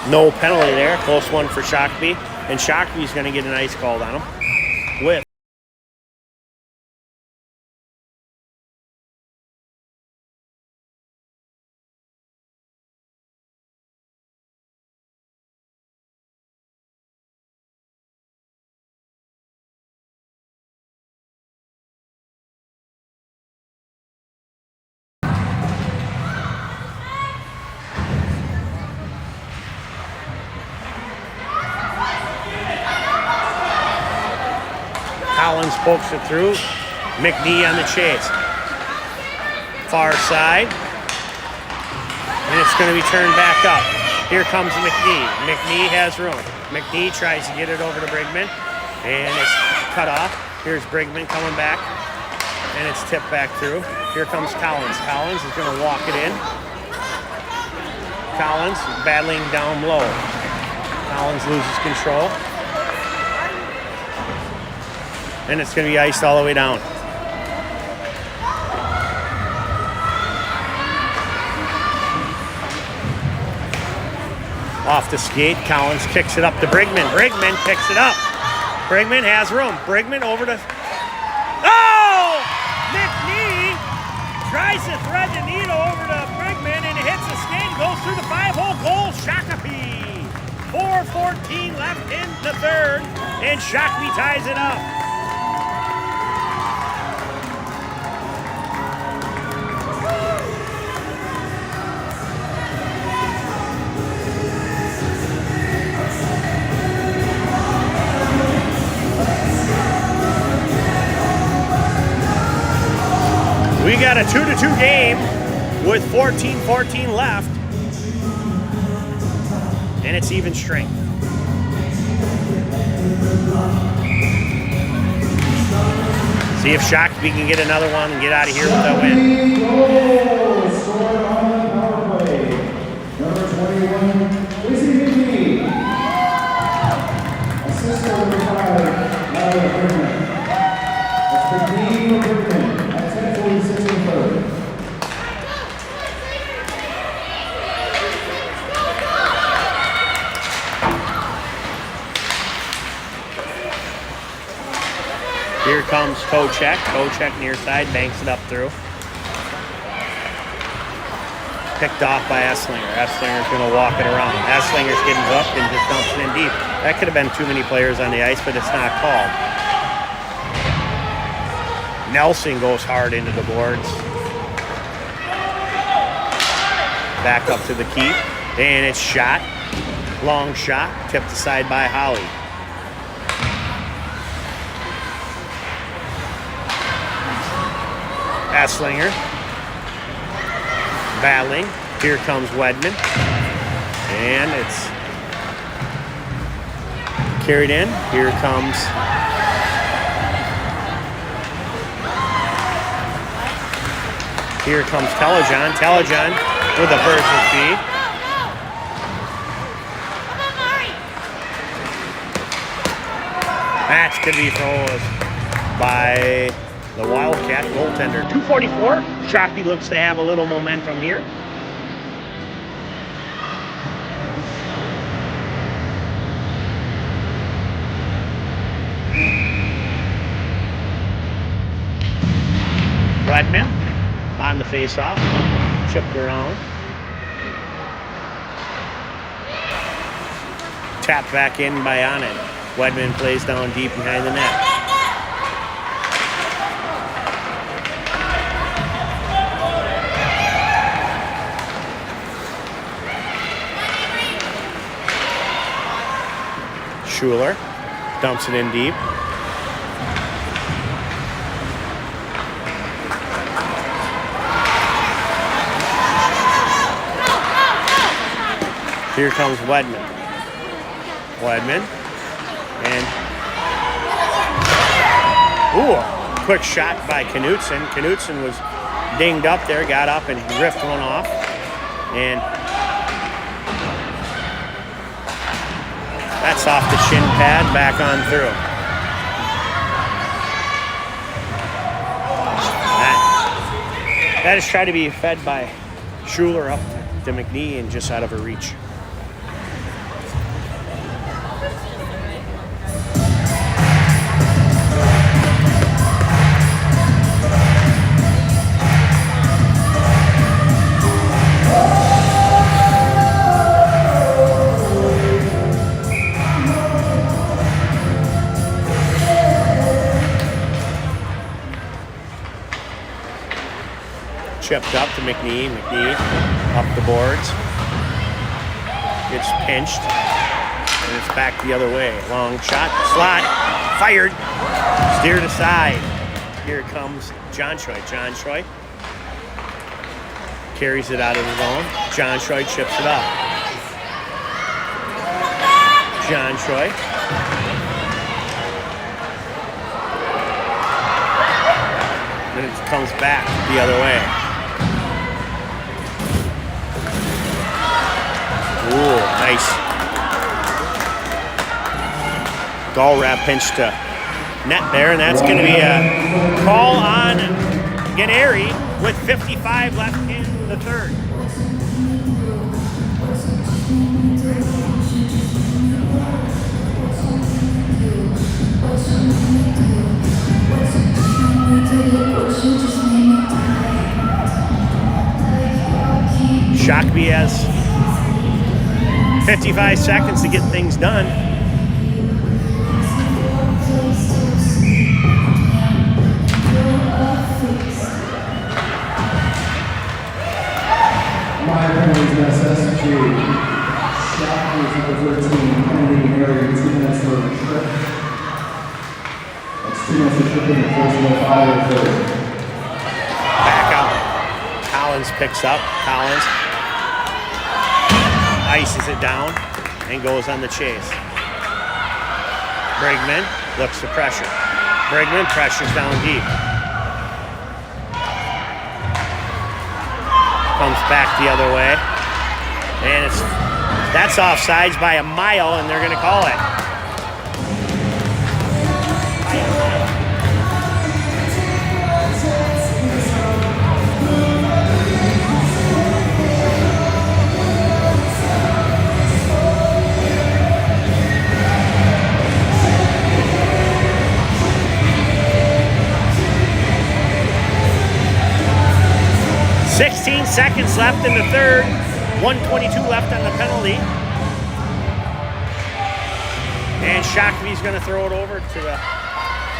No penalty there, close one for Shakopee, and Shakopee's going to get an ice called on him with Collins pokes it through. McNee on the chase. Far side. And it's going to be turned back up. Here comes McNee. McNee has room. McNee tries to get it over to Brigman. And it's cut off. Here's Brigman coming back. And it's tipped back through. Here comes Collins. Collins is going to walk it in. Collins battling down low. Collins loses control. And it's going to be iced all the way down. Off the skate, Collins kicks it up to Brigman. Brigman picks it up. Brigman has room. Brigman over to... Oh! McNee tries to thread the needle over to Brigman and it hits the skate and goes through the 5-hole goal. Shakopee. 4:14 left in the third, and Shakopee ties it up. We got a 2-2 game with 14:14 left, and it's even strength. See if Shakopee can get another one and get out of here with that win. Scored on the power play. Number 21, Lizzie. Assist number 5, Lyle Brickman. That's the game of Brickman at 10:46 in the third. Here comes Kochek. Kochek near side, banks it up through. Picked off by Esslinger. Esslinger's going to walk it around. Esslinger's getting hooked and just dumps it in deep. That could have been too many players on the ice, but it's not called. Nelson goes hard into the boards. Back up to the keep, and it's shot. Long shot, tipped aside by Holly. Esslinger battling. Here comes Wedman. And it's carried in. Here comes Telejon. Telejon with a versus feed. Match could be froze by the Wildcat goaltender. 2:44. Shakopee looks to have a little momentum here. Redman on the face-off. Chipped around. Tapped back in by Anand. Wedman plays down deep behind the net. Schuler dumps it in deep. Here comes Wedman. Wedman. And quick shot by Knutson. Knutson was dinged up there, got up and ripped one off. And that's off the shin pad, back on through. That is trying to be fed by Schuler up to McNee and just out of her reach. Chipped up to McNee. McNee up the boards. It's pinched. And it's back the other way. Long shot. Slot. Fired. Steered aside. Here comes John Choi. John Choi carries it out of the zone. John Choi chips it up. John Choi. and it comes back the other way. Ooh, nice. Goal wrap pinch to net there, and that's going to be a call on Ganeri with 55 left in the third. Shakopee has 55 seconds to get things done. My penalties SSG. Shakopee number 13, penalty area, 2 minutes for the trip. That's 2 minutes for tripping, and 4:05 in the third. Back out. Collins picks up. Collins ices it down and goes on the chase. Brigman looks to pressure. Brigman pressures down deep. Comes back the other way. And that's offsides by a mile, and they're going to call it. 16 seconds left in the third. 1:22 left on the penalty. And Shakopee's going to throw it over to the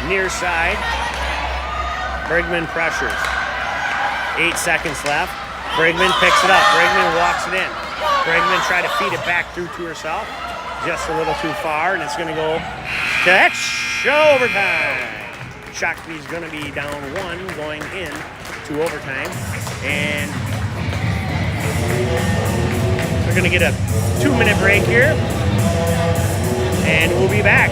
near side. Brigman pressures. 8 seconds left. Brigman picks it up. Brigman walks it in. Brigman tried to feed it back through to herself. Just a little too far, and it's going to go to extra overtime. Shakopee's going to be down 1 going in to overtime. And we're going to get a 2-minute break here. And we'll be back.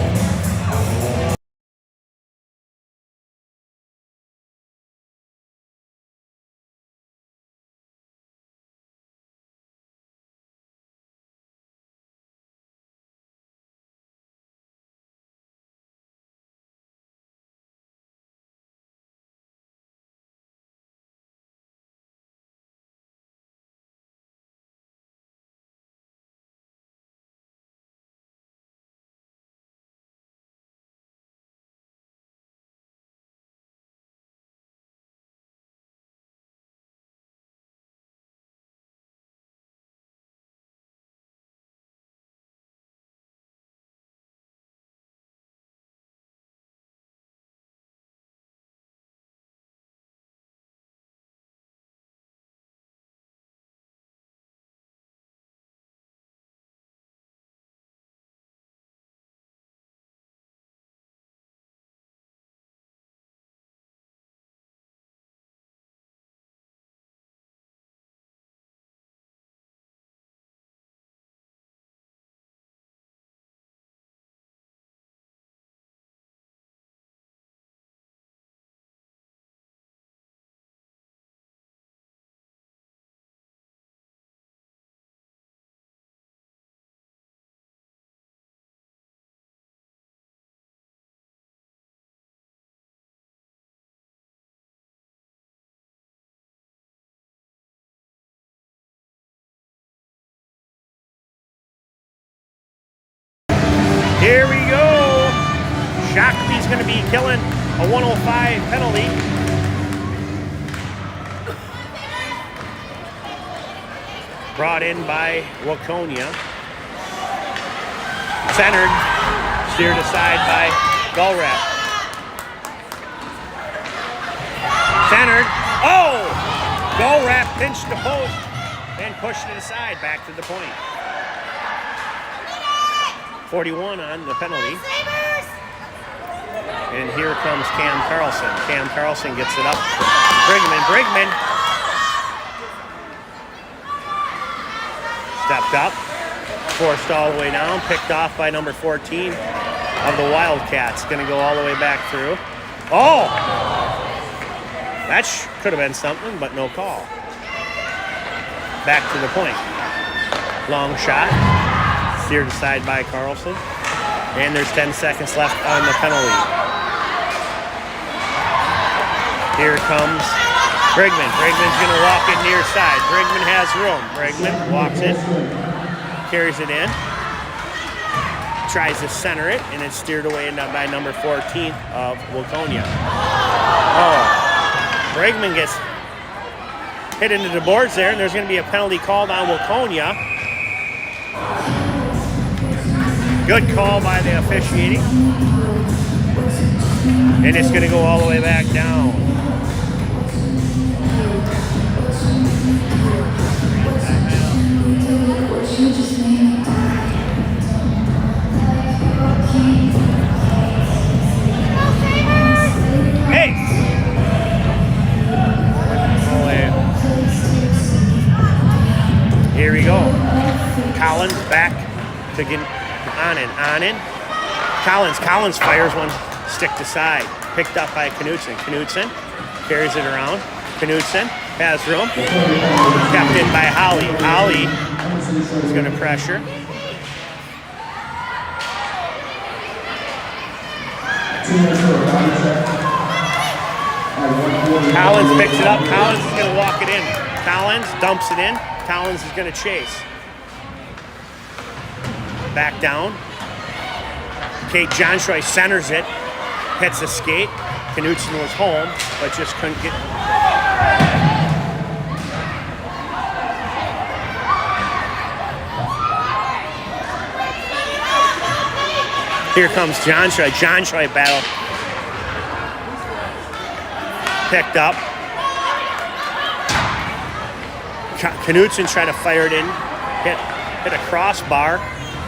Here we go. Shakopee's going to be killing a 105 penalty. Brought in by Waconia. Centered, steered aside by Gullrat. Centered. Oh! Gullrat pinched the post and pushed it aside back to the point. 41 on the penalty. And here comes Cam Carlson. Cam Carlson gets it up to Brigman. Brigman stepped up, forced all the way down, picked off by number 14 of the Wildcats. Going to go all the way back through. Oh! That could have been something, but no call. Back to the point. Long shot. Steered aside by Carlson. And there's 10 seconds left on the penalty. Here comes Brigman. Brigman's going to walk in near side. Brigman has room. Brigman walks in. Carries it in. Tries to center it, and it's steered away by number 14 of Waconia. Oh. Brigman gets hit into the boards there, and there's going to be a penalty called on Waconia. Good call by the officiating. And it's going to go all the way back down. Hey! Here we go. Collins back to get on in. Collins fires one stick to side. Picked up by Knudsen. Knudsen carries it around. Knudsen has room. Kept in by Holly. Holly is going to pressure. Collins picks it up. Collins is going to walk it in. Collins dumps it in. Collins is going to chase. Back down. Kate Johnshoy centers it. Hits the skate. Knudsen was home, but just couldn't get... Here comes Johnshoy. Johnshoy battle. Picked up. Knudsen tried to fire it in. Hit a crossbar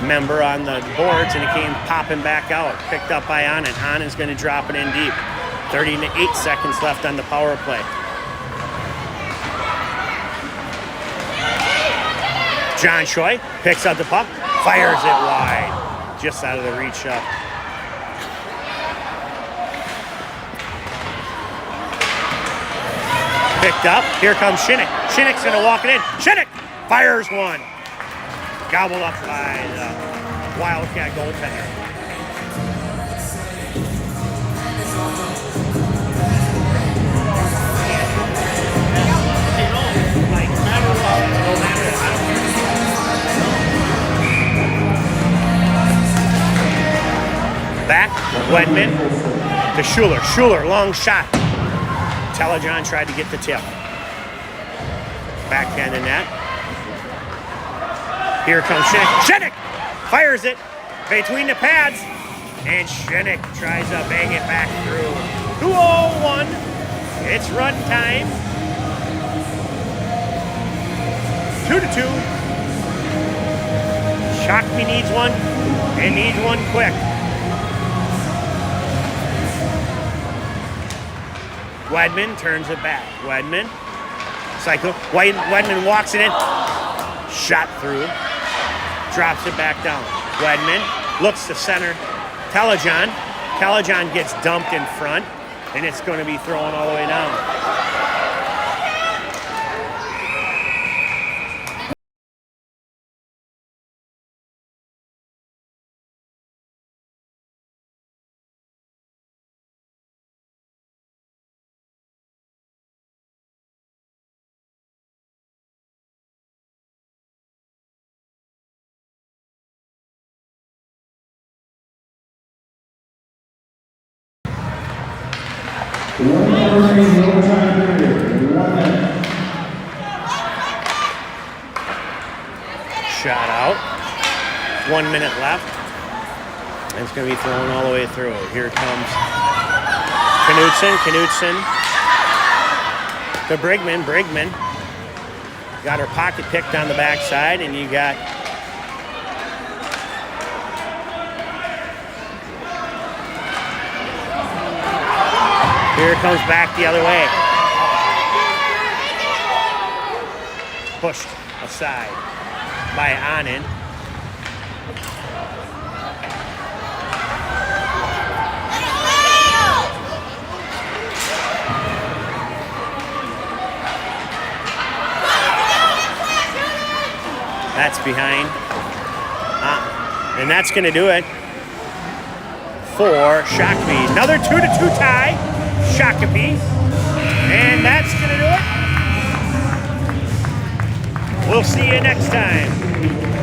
member on the boards, and it came popping back out. Picked up by Anand. Anand's going to drop it in deep. 38 seconds left on the power play. Johnshoy picks up the puck, fires it wide, just out of the reach up. Picked up. Here comes Shinnick. Shinnick's going to walk it in. Shinnick fires one. Gobbled up by the Wildcat goaltender. Back, Wedman to Schuler. Schuler, long shot. Telejohn tried to get the tip. Backhand in that. Here comes Shinnick. Shinnick fires it between the pads. And Shinnick tries to bang it back through. 2:01. It's run time. 2-2. Shakopee needs one and needs one quick. Wedman turns it back. Wedman. Cycle. Wedman walks it in. Shot through. Drops it back down. Wedman looks to center. Telejohn. Telejohn gets dumped in front, and it's going to be thrown all the way down. Shot out. 1 minute left. And it's going to be thrown all the way through. Here comes Knudsen. Knudsen to Brigman. Brigman got her pocket picked on the backside, and you got here it comes back the other way. Pushed aside by Anand. That's behind. And that's going to do it for Shakopee. Another 2-2 tie. Shakopee. And that's going to do it. We'll see you next time.